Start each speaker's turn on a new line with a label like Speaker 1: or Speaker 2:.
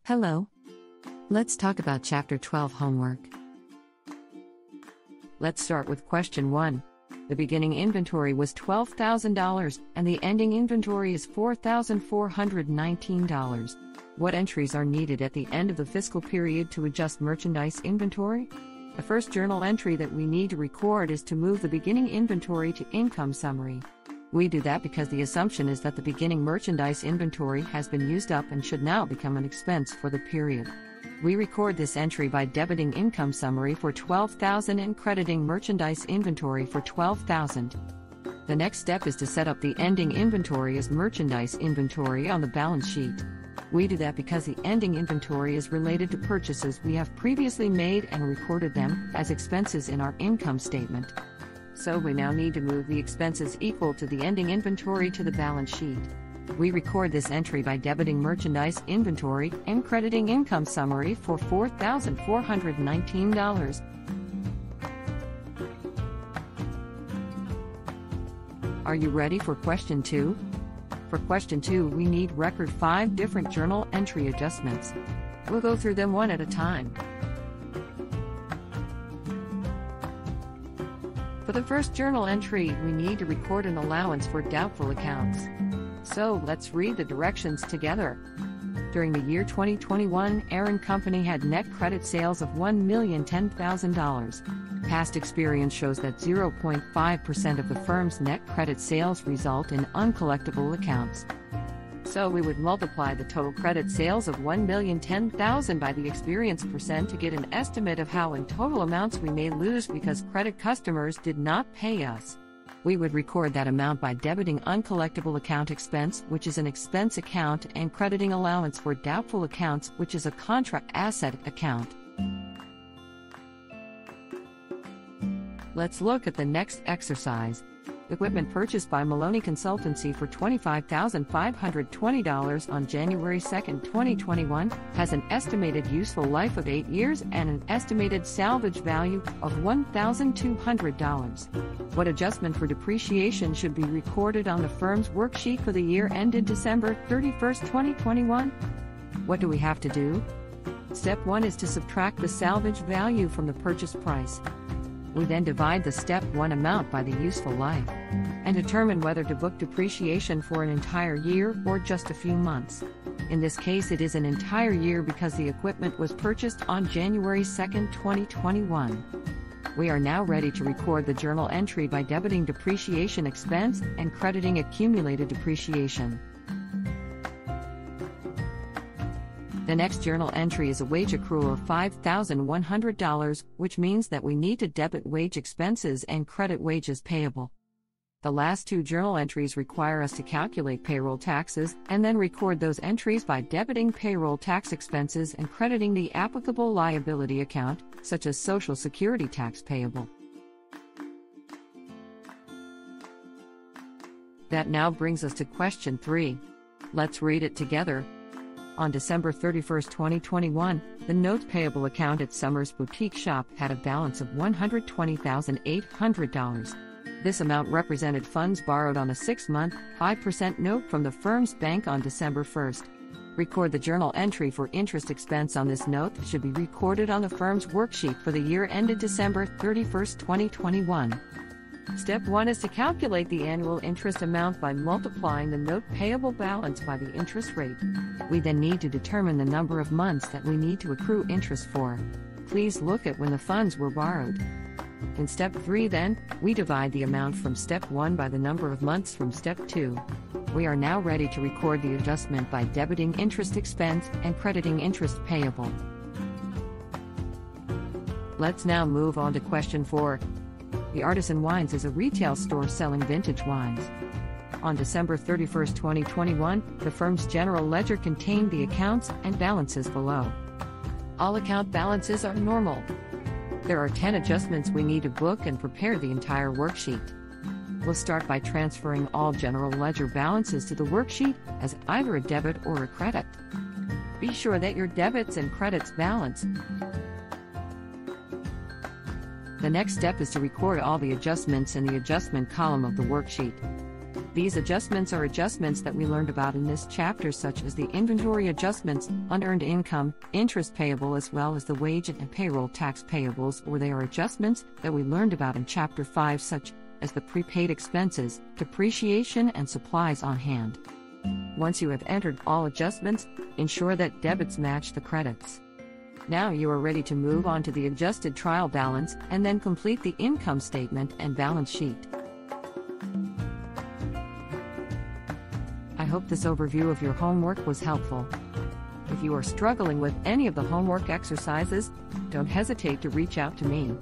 Speaker 1: Hello. Let's talk about Chapter 12 homework. Let's start with question 1. The beginning inventory was $12,000 and the ending inventory is $4,419. What entries are needed at the end of the fiscal period to adjust merchandise inventory? The first journal entry that we need to record is to move the beginning inventory to income summary. We do that because the assumption is that the beginning merchandise inventory has been used up and should now become an expense for the period. We record this entry by debiting income summary for $12,000 and crediting merchandise inventory for $12,000. The next step is to set up the ending inventory as merchandise inventory on the balance sheet. We do that because the ending inventory is related to purchases we have previously made and recorded them as expenses in our income statement. So we now need to move the expenses equal to the ending inventory to the balance sheet. We record this entry by debiting merchandise inventory and crediting income summary for $4,419. Are you ready for question 2? For question 2, we need record 5 different journal entry adjustments. We'll go through them one at a time. For the first journal entry, we need to record an allowance for doubtful accounts. So let's read the directions together. During the year 2021, Aaron Company had net credit sales of $1,010,000. Past experience shows that 0.5% of the firm's net credit sales result in uncollectible accounts. So we would multiply the total credit sales of $1,010,000 by the experience percent to get an estimate of how in total amounts we may lose because credit customers did not pay us. We would record that amount by debiting uncollectible account expense, which is an expense account, and crediting allowance for doubtful accounts, which is a contra asset account. Let's look at the next exercise. Equipment purchased by Maloney Consultancy for $25,520 on January 2, 2021, has an estimated useful life of 8 years and an estimated salvage value of $1,200. What adjustment for depreciation should be recorded on the firm's worksheet for the year ended December 31, 2021? What do we have to do? Step 1 is to subtract the salvage value from the purchase price. We then divide the Step 1 amount by the useful life and determine whether to book depreciation for an entire year or just a few months. In this case, it is an entire year because the equipment was purchased on January 2, 2021. We are now ready to record the journal entry by debiting depreciation expense and crediting accumulated depreciation. The next journal entry is a wage accrual of $5,100, which means that we need to debit wage expenses and credit wages payable. The last 2 journal entries require us to calculate payroll taxes and then record those entries by debiting payroll tax expenses and crediting the applicable liability account, such as Social Security tax payable. That now brings us to question 3. Let's read it together. On December 31, 2021, the notes payable account at Summers Boutique Shop had a balance of $120,800. This amount represented funds borrowed on a 6-month, 5% note from the firm's bank on December 1st. Record the journal entry for interest expense on this note that should be recorded on the firm's worksheet for the year ended December 31, 2021. Step 1 is to calculate the annual interest amount by multiplying the note payable balance by the interest rate. We then need to determine the number of months that we need to accrue interest for. Please look at when the funds were borrowed. In Step 3 then, we divide the amount from Step 1 by the number of months from Step 2. We are now ready to record the adjustment by debiting interest expense and crediting interest payable. Let's now move on to question 4. The Artisan Wines is a retail store selling vintage wines. On December 31, 2021, the firm's general ledger contained the accounts and balances below. All account balances are normal. There are 10 adjustments we need to book and prepare the entire worksheet. We'll start by transferring all general ledger balances to the worksheet as either a debit or a credit. Be sure that your debits and credits balance. The next step is to record all the adjustments in the adjustment column of the worksheet. These adjustments are adjustments that we learned about in this chapter, such as the inventory adjustments, unearned income, interest payable, as well as the wage and payroll tax payables, or they are adjustments that we learned about in Chapter 5, such as the prepaid expenses, depreciation, and supplies on hand. Once you have entered all adjustments, ensure that debits match the credits. Now you are ready to move on to the adjusted trial balance and then complete the income statement and balance sheet. I hope this overview of your homework was helpful. If you are struggling with any of the homework exercises, don't hesitate to reach out to me.